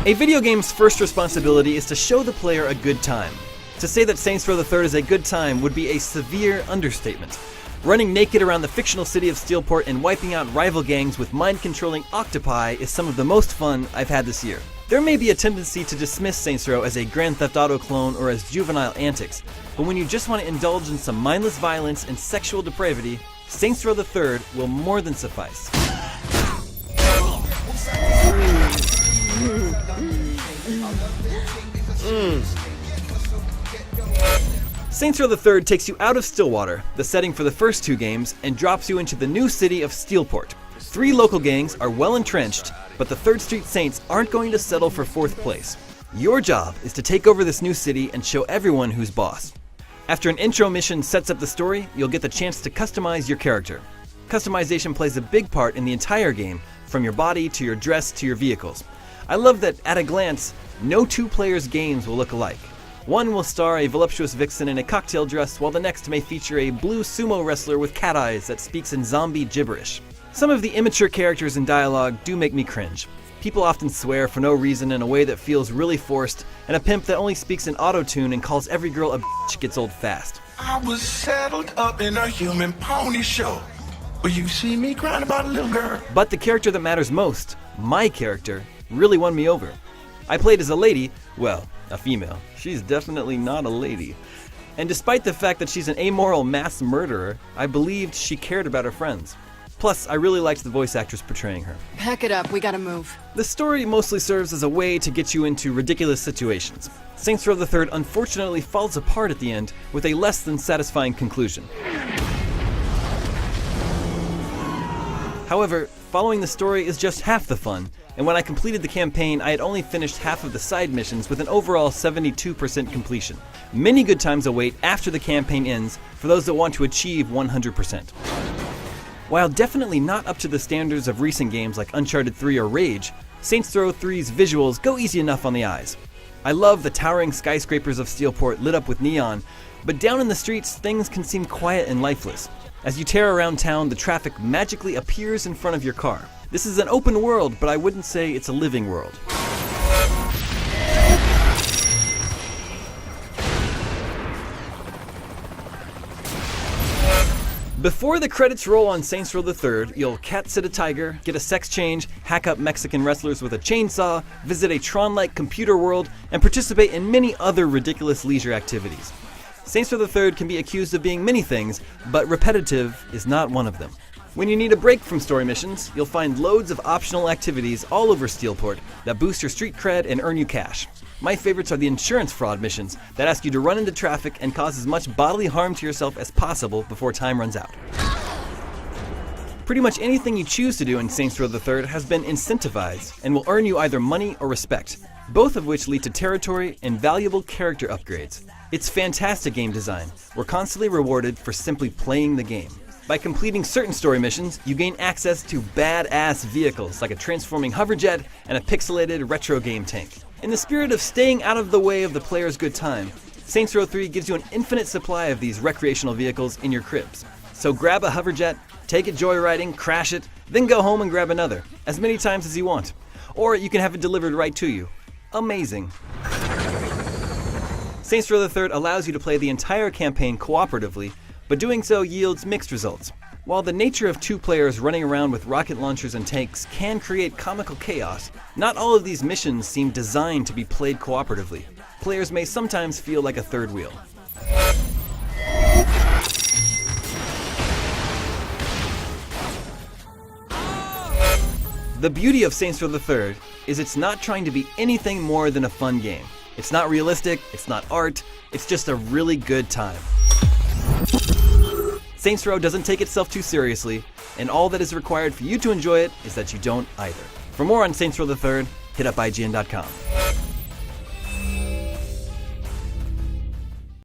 A video game's first responsibility is to show the player a good time. To say that Saints Row TheThird is a good time would be a severe understatement. Running naked around the fictional city of Steelport and wiping out rival gangs with mind-controlling octopi is some of the most fun I've had this year. There may be a tendency to dismiss Saints Row as a Grand Theft Auto clone or as juvenile antics, but when you just want to indulge in some mindless violence and sexual depravity, Saints Row TheThird will more than suffice. Saints Row TheThird takes you out of Stillwater, the setting for the first two games, and drops you into the new city of Steelport. 3 local gangs are well entrenched, but the 3rd Street Saints aren't going to settle for 4th place. Your job is to take over this new city and show everyone who's boss. After an intro mission sets up the story, you'll get the chance to customize your character. Customization plays a big part in the entire game, from your body to your dress to your vehicles. I love that, at a glance, no 2 players' games will look alike. One will star a voluptuous vixen in a cocktail dress, while the next may feature a blue sumo wrestler with cat eyes that speaks in zombie gibberish. Some of the immature characters and dialogue do make me cringe. People often swear for no reason in a way that feels really forced, and a pimp that only speaks in auto-tune and calls every girl a bitch gets old fast. I was saddled up in a human pony show. Will you see me crying about a little girl? But the character that matters most, my character, really won me over. I played as a lady, well, a female. She's definitely not a lady. And despite the fact that she's an amoral mass murderer, I believed she cared about her friends. Plus, I really liked the voice actress portraying her. Pack it up, we gotta move. The story mostly serves as a way to get you into ridiculous situations. Saints Row TheThird unfortunately falls apart at the end with a less than satisfying conclusion. However, following the story is just half the fun, and when I completed the campaign, I had only finished half of the side missions with an overall 72% completion. Many good times await after the campaign ends for those that want to achieve 100%. While definitely not up to the standards of recent games like Uncharted 3 or Rage, Saints Row 3's visuals go easy enough on the eyes. I love the towering skyscrapers of Steelport lit up with neon, but down in the streets things can seem quiet and lifeless. As you tear around town, the traffic magically appears in front of your car. This is an open world, but I wouldn't say it's a living world. Before the credits roll on Saints Row TheThird, you'll cat-sit a tiger, get a sex change, hack up Mexican wrestlers with a chainsaw, visit a Tron-like computer world, and participate in many other ridiculous leisure activities. Saints Row TheThird can be accused of being many things, but repetitive is not one of them. When you need a break from story missions, you'll find loads of optional activities all over Steelport that boost your street cred and earn you cash. My favorites are the insurance fraud missions that ask you to run into traffic and cause as much bodily harm to yourself as possible before time runs out. Pretty much anything you choose to do in Saints Row TheThird has been incentivized and will earn you either money or respect, both of which lead to territory and valuable character upgrades. It's fantastic game design. We're constantly rewarded for simply playing the game. By completing certain story missions, you gain access to badass vehicles like a transforming hoverjet and a pixelated retro game tank. In the spirit of staying out of the way of the player's good time, Saints Row 3 gives you an infinite supply of these recreational vehicles in your cribs. So grab a hoverjet, take it joyriding, crash it, then go home and grab another, as many times as you want. Or you can have it delivered right to you. Amazing. Saints Row TheThird allows you to play the entire campaign cooperatively, but doing so yields mixed results. While the nature of 2 players running around with rocket launchers and tanks can create comical chaos, not all of these missions seem designed to be played cooperatively. Players may sometimes feel like a third wheel. The beauty of Saints Row TheThird is it's not trying to be anything more than a fun game. It's not realistic, it's not art, it's just a really good time. Saints Row doesn't take itself too seriously, and all that is required for you to enjoy it is that you don't either. For more on Saints Row TheThird, hit up IGN.com.